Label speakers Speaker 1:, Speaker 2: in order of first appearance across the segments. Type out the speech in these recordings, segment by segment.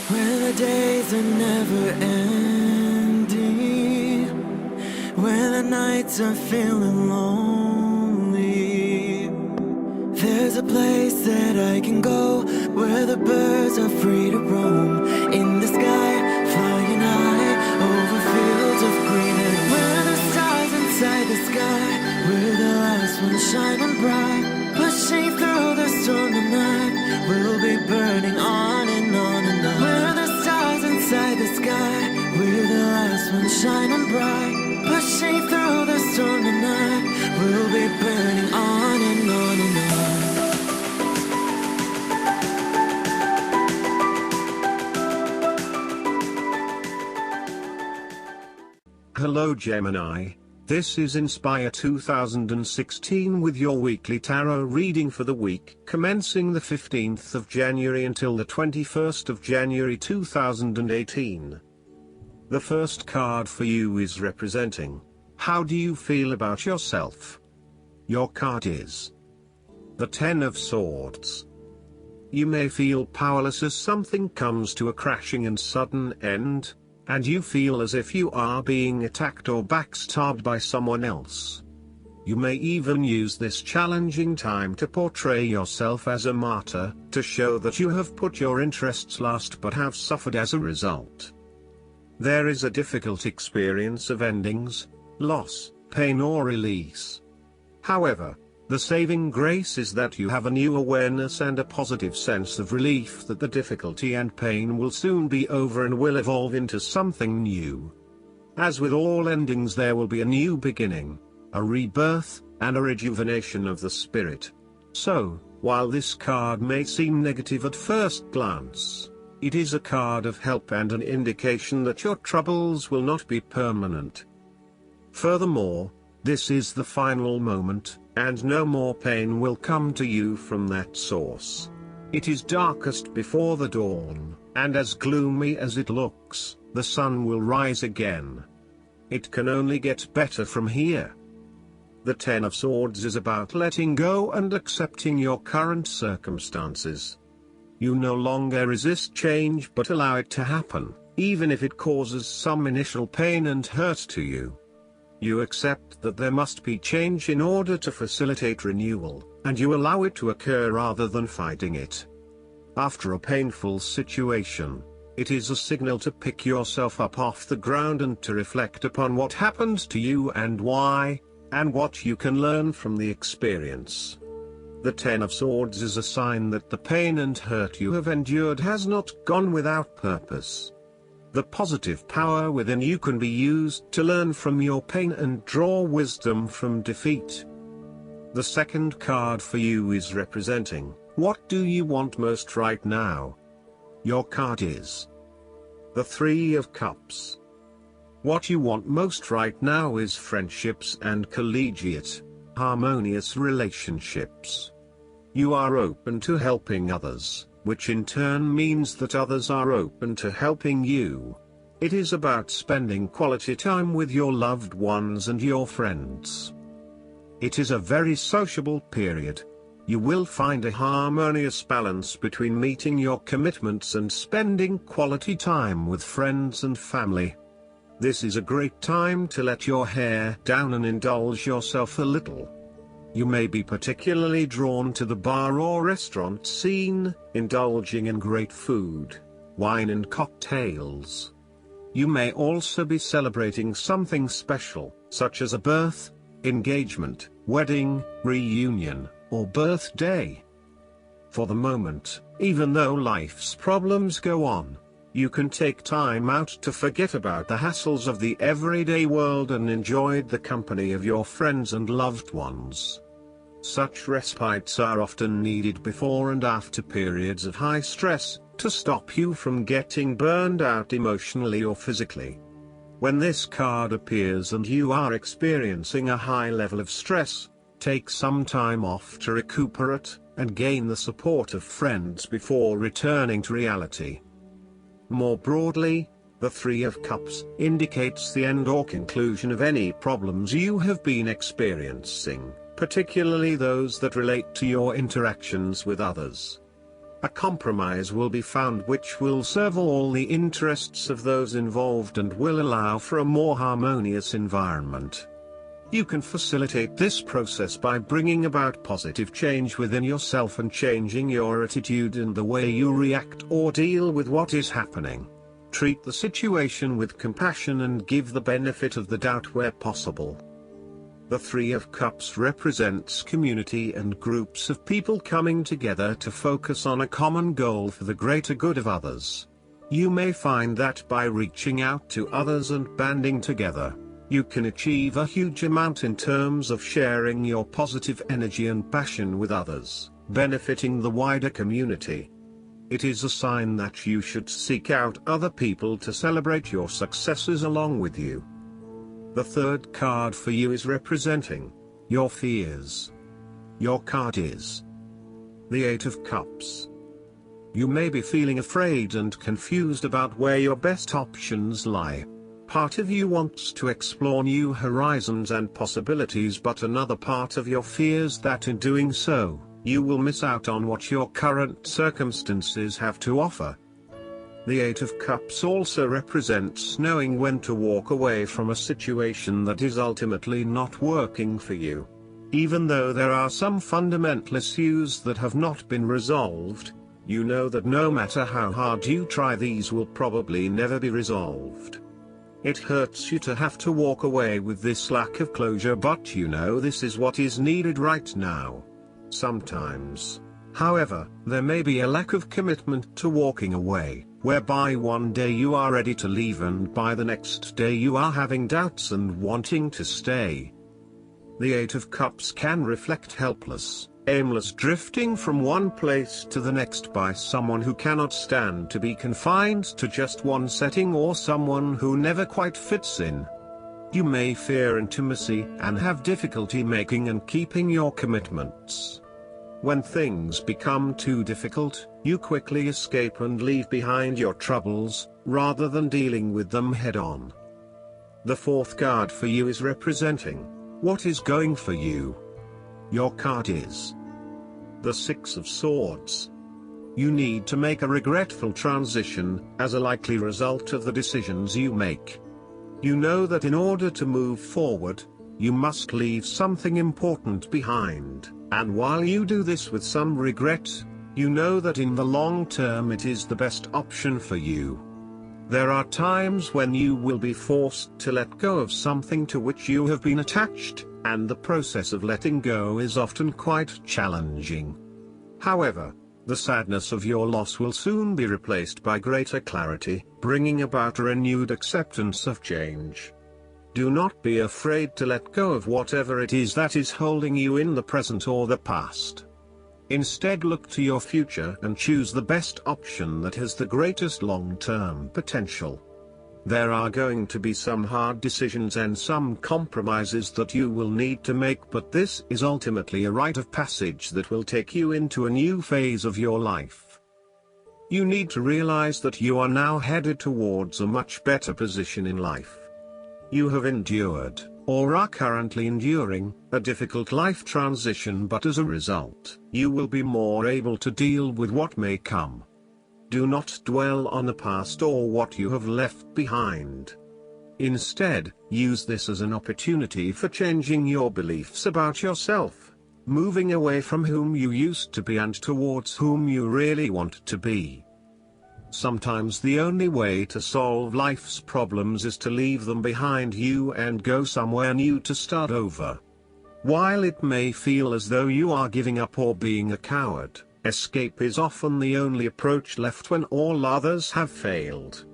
Speaker 1: When the days are never ending, when the nights are feeling lonely, there's a place that I can go where the birds are free to roam. In the sky, flying high over fields of green. And where the stars inside the sky, where the last one's shining bright, pushing through the storm tonight, we'll be burning on and on and on. Where the stars inside the sky, where the last one's shining bright, pushing through the storm tonight, we'll be burning on and on and on.
Speaker 2: Hello Gemini, this is Inspire 2016 with your weekly tarot reading for the week commencing the 15th of January until the 21st of January 2018. The first card for you is representing, how do you feel about yourself? Your card is the Ten of Swords. You may feel powerless as something comes to a crashing and sudden end, and you feel as if you are being attacked or backstabbed by someone else. You may even use this challenging time to portray yourself as a martyr, to show that you have put your interests last but have suffered as a result. There is a difficult experience of endings, loss, pain or release. However, the saving grace is that you have a new awareness and a positive sense of relief that the difficulty and pain will soon be over and will evolve into something new. As with all endings, there will be a new beginning, a rebirth, and a rejuvenation of the spirit. So, while this card may seem negative at first glance, it is a card of help and an indication that your troubles will not be permanent. Furthermore, this is the final moment, and no more pain will come to you from that source. It is darkest before the dawn, and as gloomy as it looks, the sun will rise again. It can only get better from here. The Ten of Swords is about letting go and accepting your current circumstances. You no longer resist change but allow it to happen, even if it causes some initial pain and hurt to you. You accept that there must be change in order to facilitate renewal, and you allow it to occur rather than fighting it. After a painful situation, it is a signal to pick yourself up off the ground and to reflect upon what happened to you and why, and what you can learn from the experience. The Ten of Swords is a sign that the pain and hurt you have endured has not gone without purpose. The positive power within you can be used to learn from your pain and draw wisdom from defeat. The second card for you is representing, what do you want most right now? Your card is the Three of Cups. What you want most right now is friendships and collegiate, harmonious relationships. You are open to helping others, which in turn means that others are open to helping you. It is about spending quality time with your loved ones and your friends. It is a very sociable period. You will find a harmonious balance between meeting your commitments and spending quality time with friends and family. This is a great time to let your hair down and indulge yourself a little. You may be particularly drawn to the bar or restaurant scene, indulging in great food, wine and cocktails. You may also be celebrating something special, such as a birth, engagement, wedding, reunion, or birthday. For the moment, even though life's problems go on, you can take time out to forget about the hassles of the everyday world and enjoy the company of your friends and loved ones. Such respites are often needed before and after periods of high stress, to stop you from getting burned out emotionally or physically. When this card appears and you are experiencing a high level of stress, take some time off to recuperate, and gain the support of friends before returning to reality. More broadly, the Three of Cups indicates the end or conclusion of any problems you have been experiencing, particularly those that relate to your interactions with others. A compromise will be found which will serve all the interests of those involved and will allow for a more harmonious environment. You can facilitate this process by bringing about positive change within yourself and changing your attitude and the way you react or deal with what is happening. Treat the situation with compassion and give the benefit of the doubt where possible. The Three of Cups represents community and groups of people coming together to focus on a common goal for the greater good of others. You may find that by reaching out to others and banding together, you can achieve a huge amount in terms of sharing your positive energy and passion with others, benefiting the wider community. It is a sign that you should seek out other people to celebrate your successes along with you. The third card for you is representing your fears. Your card is the Eight of Cups. You may be feeling afraid and confused about where your best options lie. Part of you wants to explore new horizons and possibilities, but another part of you fears that in doing so, you will miss out on what your current circumstances have to offer. The Eight of Cups also represents knowing when to walk away from a situation that is ultimately not working for you. Even though there are some fundamental issues that have not been resolved, you know that no matter how hard you try, these will probably never be resolved. It hurts you to have to walk away with this lack of closure, but you know this is what is needed right now. Sometimes, however, there may be a lack of commitment to walking away, whereby one day you are ready to leave and by the next day you are having doubts and wanting to stay. The Eight of Cups can reflect helpless, aimless drifting from one place to the next by someone who cannot stand to be confined to just one setting or someone who never quite fits in. You may fear intimacy and have difficulty making and keeping your commitments. When things become too difficult, you quickly escape and leave behind your troubles, rather than dealing with them head-on. The fourth card for you is representing what is going for you. Your card is the Six of Swords. You need to make a regretful transition, as a likely result of the decisions you make. You know that in order to move forward, you must leave something important behind, and while you do this with some regret, you know that in the long term it is the best option for you. There are times when you will be forced to let go of something to which you have been attached, and the process of letting go is often quite challenging. However, the sadness of your loss will soon be replaced by greater clarity, bringing about a renewed acceptance of change. Do not be afraid to let go of whatever it is that is holding you in the present or the past. Instead, look to your future and choose the best option that has the greatest long-term potential. There are going to be some hard decisions and some compromises that you will need to make, but this is ultimately a rite of passage that will take you into a new phase of your life. You need to realize that you are now headed towards a much better position in life. You have endured, or are currently enduring, a difficult life transition, but as a result, you will be more able to deal with what may come. Do not dwell on the past or what you have left behind. Instead, use this as an opportunity for changing your beliefs about yourself, moving away from whom you used to be and towards whom you really want to be. Sometimes the only way to solve life's problems is to leave them behind you and go somewhere new to start over. While it may feel as though you are giving up or being a coward, escape is often the only approach left when all others have failed.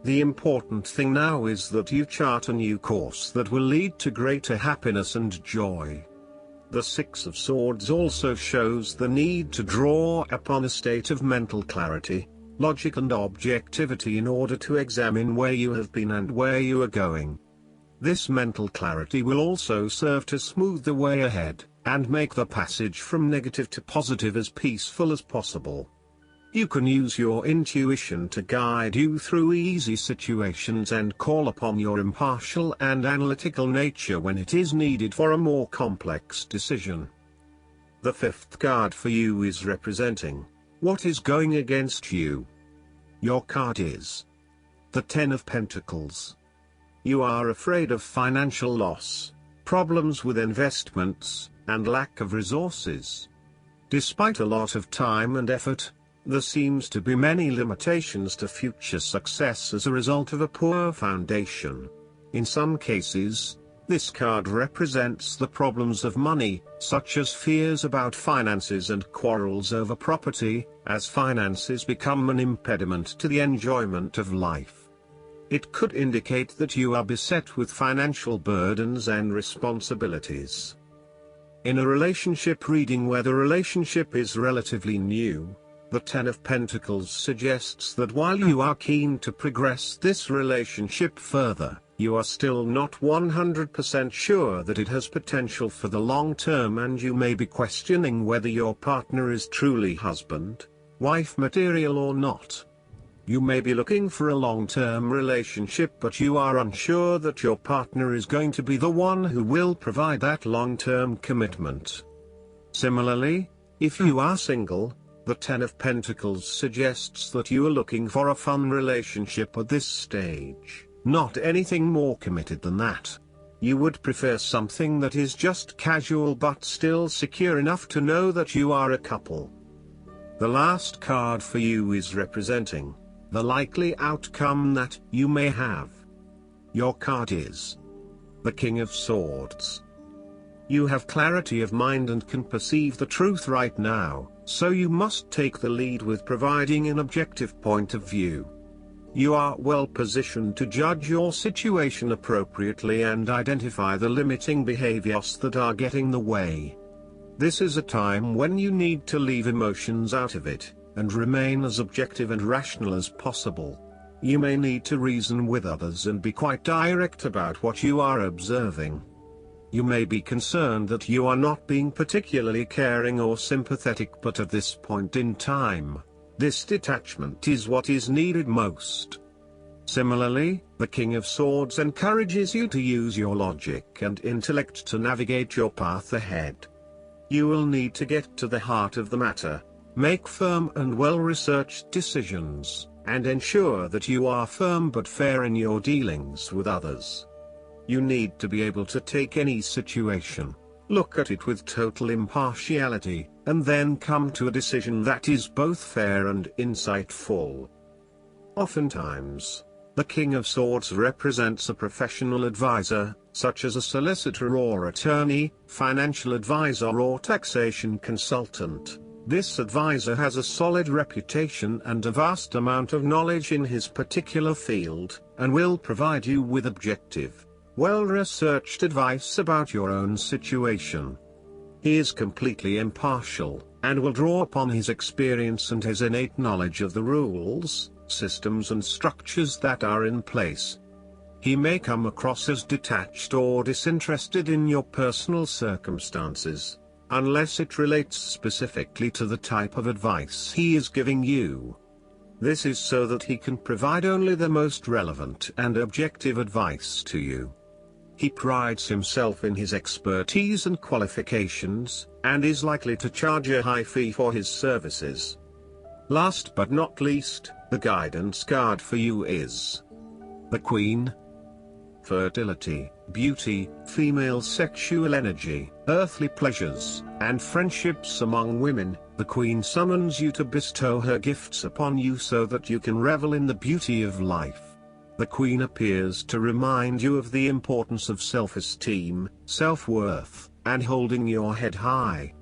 Speaker 2: The important thing now is that you chart a new course that will lead to greater happiness and joy. The Six of Swords also shows the need to draw upon a state of mental clarity, logic and objectivity in order to examine where you have been and where you are going. This mental clarity will also serve to smooth the way ahead, and make the passage from negative to positive as peaceful as possible. You can use your intuition to guide you through easy situations and call upon your impartial and analytical nature when it is needed for a more complex decision. The fifth card for you is representing What is going against you? Your card is the Ten of Pentacles. You are afraid of financial loss, problems with investments, and lack of resources. Despite a lot of time and effort, there seems to be many limitations to future success as a result of a poor foundation. In some cases, this card represents the problems of money, such as fears about finances and quarrels over property, as finances become an impediment to the enjoyment of life. It could indicate that you are beset with financial burdens and responsibilities. In a relationship reading where the relationship is relatively new, the Ten of Pentacles suggests that while you are keen to progress this relationship further, you are still not 100% sure that it has potential for the long term, and you may be questioning whether your partner is truly husband, wife material or not. You may be looking for a long-term relationship, but you are unsure that your partner is going to be the one who will provide that long-term commitment. Similarly, if you are single, the Ten of Pentacles suggests that you are looking for a fun relationship at this stage, not anything more committed than that. You would prefer something that is just casual but still secure enough to know that you are a couple. The last card for you is representing the likely outcome that you may have. Your card is the King of Swords. You have clarity of mind and can perceive the truth right now, so you must take the lead with providing an objective point of view. You are well positioned to judge your situation appropriately and identify the limiting behaviors that are getting in the way. This is a time when you need to leave emotions out of it, and remain as objective and rational as possible. You may need to reason with others and be quite direct about what you are observing. You may be concerned that you are not being particularly caring or sympathetic, but at this point in time, this detachment is what is needed most. Similarly, the King of Swords encourages you to use your logic and intellect to navigate your path ahead. You will need to get to the heart of the matter, make firm and well-researched decisions, and ensure that you are firm but fair in your dealings with others. You need to be able to take any situation, look at it with total impartiality, and then come to a decision that is both fair and insightful. Oftentimes, the King of Swords represents a professional advisor, such as a solicitor or attorney, financial advisor or taxation consultant. This advisor has a solid reputation and a vast amount of knowledge in his particular field, and will provide you with objective, well-researched advice about your own situation. He is completely impartial, and will draw upon his experience and his innate knowledge of the rules, systems and structures that are in place. He may come across as detached or disinterested in your personal circumstances, unless it relates specifically to the type of advice he is giving you. This is so that he can provide only the most relevant and objective advice to you. He prides himself in his expertise and qualifications, and is likely to charge a high fee for his services. Last but not least, the guidance card for you is the Queen. Fertility, beauty, female sexual energy, earthly pleasures, and friendships among women. The Queen summons you to bestow her gifts upon you so that you can revel in the beauty of life. The Queen appears to remind you of the importance of self-esteem, self-worth, and holding your head high.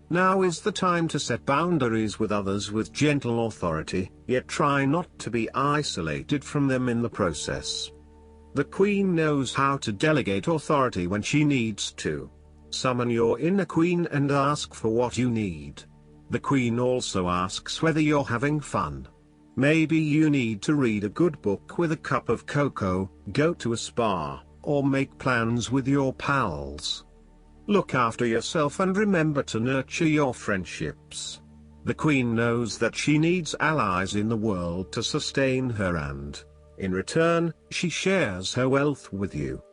Speaker 2: Now is the time to set boundaries with others with gentle authority, yet try not to be isolated from them in the process. The Queen knows how to delegate authority when she needs to. Summon your inner Queen and ask for what you need. The Queen also asks whether you're having fun. Maybe you need to read a good book with a cup of cocoa, go to a spa, or make plans with your pals. Look after yourself and remember to nurture your friendships. The Queen knows that she needs allies in the world to sustain her, and in return, she shares her wealth with you.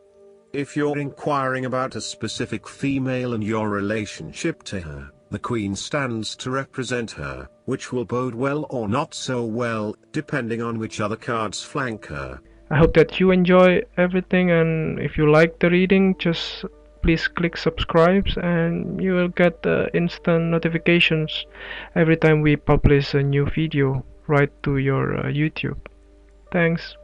Speaker 2: If you're inquiring about a specific female and your relationship to her, the Queen stands to represent her, which will bode well or not so well, depending on which other cards flank her.
Speaker 3: I hope that you enjoy everything, and if you like the reading, just please click subscribe and you will get instant notifications every time we publish a new video right to your YouTube. Thanks.